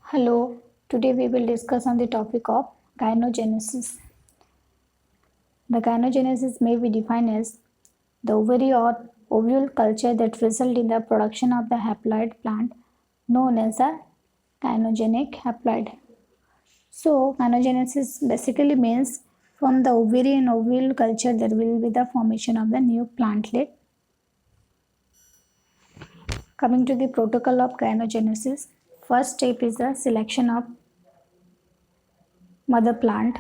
Hello, today we will discuss on the topic of gynogenesis. The gynogenesis may be defined as the ovary or ovule culture that result in the production of the haploid plant known as a gynogenic haploid. So, gynogenesis basically means from the ovary and ovule culture there will be the formation of the new plantlet. Coming to the protocol of gynogenesis, first step is the selection of mother plant.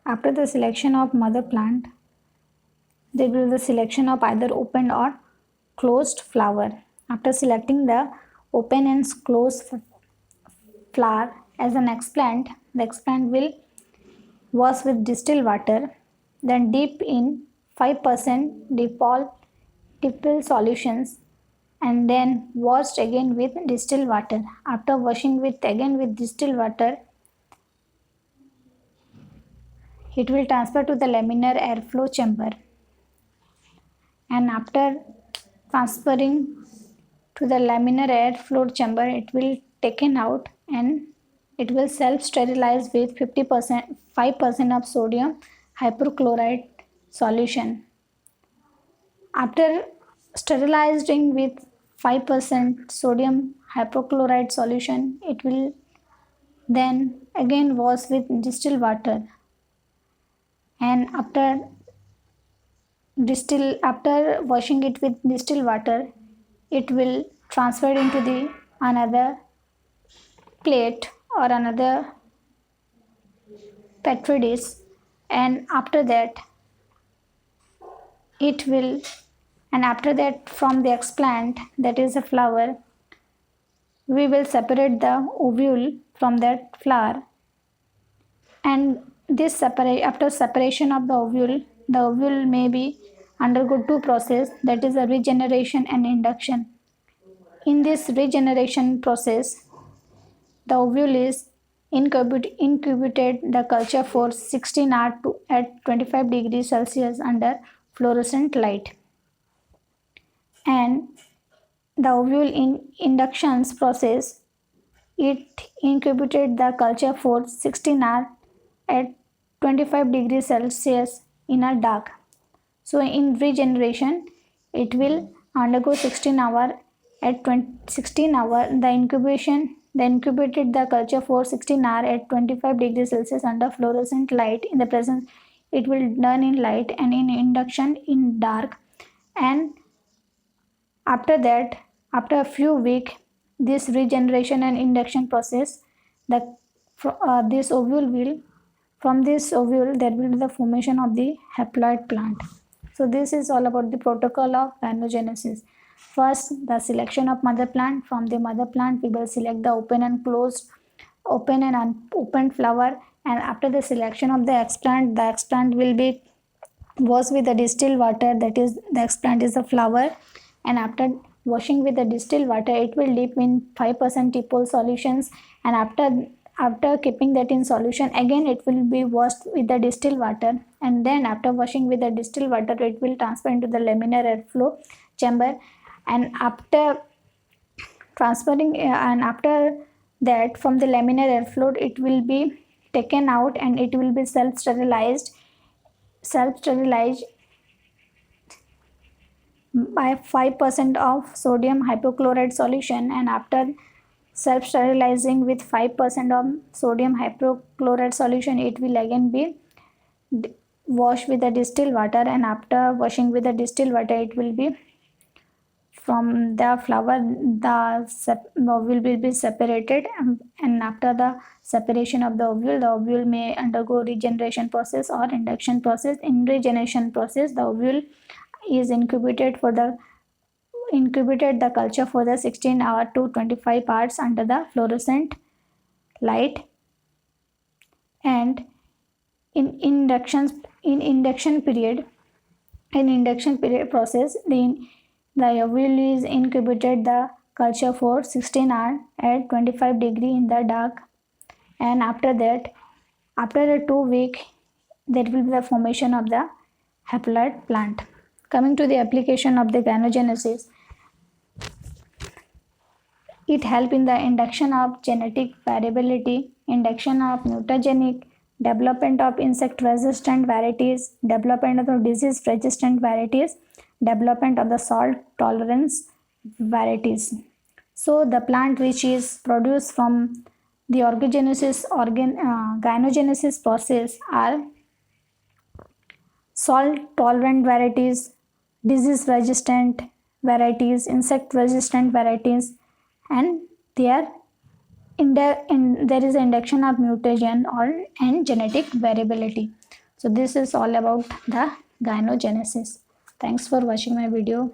After the selection of mother plant, there will be the selection of either open or closed flower. After selecting the open and closed flower as an explant, the explant will wash with distilled water, then dip in 5% dipple solutions and then washed again with distilled water. After washing with distilled water, it will transfer to the laminar airflow chamber, and after transferring to the laminar airflow chamber, it will taken out and it will self sterilize with 5% of sodium hypochlorite solution. After sterilizing with 5% sodium hypochlorite solution, it will then again wash with distilled water, and after washing it with distilled water, it will transfer into the another plate or another petri dish, and it will after that from the explant, that is a flower, we will separate the ovule from that flower, and after separation of the ovule may be undergo two process, that is a regeneration and induction. In this regeneration process, the ovule is incubated the culture for 16 hours at 25 degrees Celsius under fluorescent light, and the ovule in inductions process, it incubated the culture for 16 hours at 25 degrees Celsius in a dark. So in regeneration, it will undergo 16 hour at 16 hour the incubated the culture for 16 hour at 25 degrees Celsius under fluorescent light in the presence, it will turn in light, and in induction in dark. And after that, after a few weeks, this regeneration and induction process, the this ovule will from this ovule there will be the formation of the haploid plant. So this is all about the protocol of gynogenesis. First, the selection of mother plant. From the mother plant, we will select the open and closed, open and unopened flower. And after the selection of the explant will be washed with the distilled water. That is, the explant is a flower. And after washing with the distilled water, it will dip in 5% tipple solutions. And after keeping that in solution, again it will be washed with the distilled water, and then after washing with the distilled water, it will transfer into the laminar airflow chamber, and after transferring and after that from the laminar airflow, it will be taken out and it will be self sterilized by 5% of sodium hypochlorite solution, and after self-sterilizing with 5% of sodium hypochlorite solution, it will again be washed with the distilled water, and after washing with the distilled water, it will be from the flower the ovule will be separated, and after the separation of the ovule may undergo regeneration process or induction process. In regeneration process, the ovule is incubated the culture for the 16 hour to 25 hours under the fluorescent light, and in induction period process, the ovule is incubated the culture for 16 hours at 25 degree in the dark, and after that, after a 2 week, there will be the formation of the haploid plant. Coming to the application of the gynogenesis, It helps in the induction of genetic variability, induction of mutagenic, development of insect-resistant varieties, development of the disease-resistant varieties, development of the salt tolerance varieties. So the plant which is produced from the gynogenesis process are salt tolerant varieties, disease resistant varieties, insect resistant varieties, and there there is induction of mutagen or and genetic variability. So this is all about the gynogenesis. Thanks for watching my video.